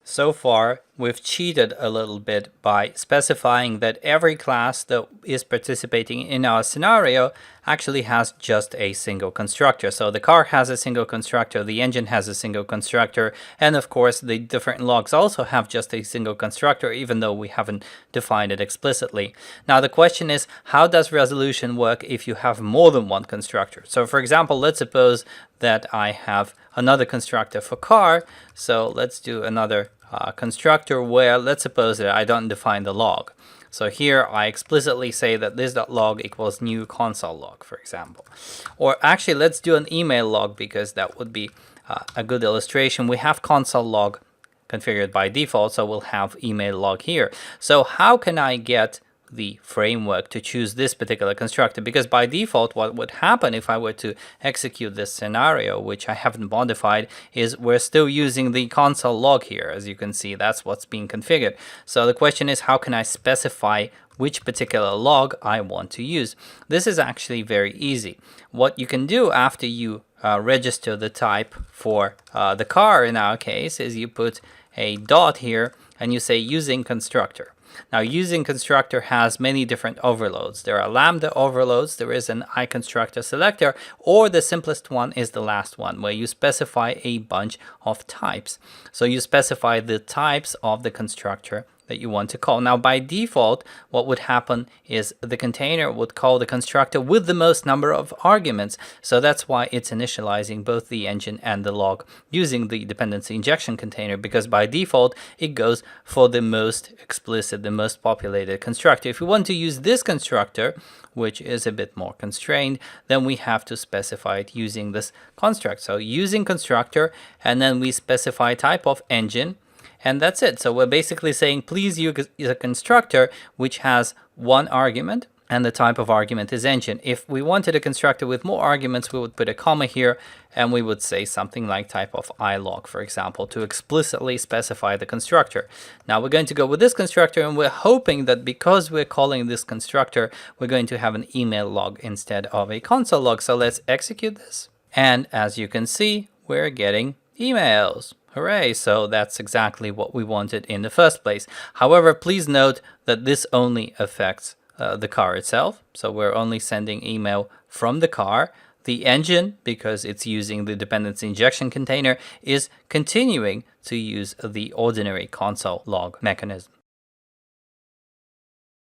So far, we've cheated a little bit by specifying that every class that is participating in our scenario actually has just a single constructor. So the car has a single constructor, the engine has a single constructor, and of course the different logs also have just a single constructor, even though we haven't defined it explicitly. Now the question is, how does resolution work if you have more than one constructor? So for example, let's suppose that I have another constructor for car. So let's do another constructor where let's suppose that I don't define the log. So here I explicitly say that this.log equals new console log, for example. Or actually, let's do an email log because that would be a good illustration. We have console log configured by default, so we'll have email log here. So how can I get the framework to choose this particular constructor? Because by default, what would happen if I were to execute this scenario, which I haven't modified, is we're still using the console log here. As you can see, that's what's being configured. So the question is, how can I specify which particular log I want to use? This is actually very easy. What you can do after you register the type for the car in our case is you put a dot here and you say using constructor. Now, using constructor has many different overloads. There are lambda overloads, there is an iConstructor selector, or the simplest one is the last one, where you specify a bunch of types. So you specify the types of the constructor that you want to call. Now, by default, what would happen is the container would call the constructor with the most number of arguments. So that's why it's initializing both the engine and the log using the dependency injection container, because by default, it goes for the most explicit, the most populated constructor. If we want to use this constructor, which is a bit more constrained, then we have to specify it using this construct. So using constructor, and then we specify type of engine, and that's it. So we're basically saying, please use a constructor which has one argument, and the type of argument is engine. If we wanted a constructor with more arguments, we would put a comma here, and we would say something like type of ilog, for example, to explicitly specify the constructor. Now we're going to go with this constructor, and we're hoping that because we're calling this constructor, we're going to have an email log instead of a console log. So let's execute this. And as you can see, we're getting emails. Hooray! So that's exactly what we wanted in the first place. However, please note that this only affects the car itself. So we're only sending email from the car. The engine, because it's using the dependency injection container, is continuing to use the ordinary console log mechanism.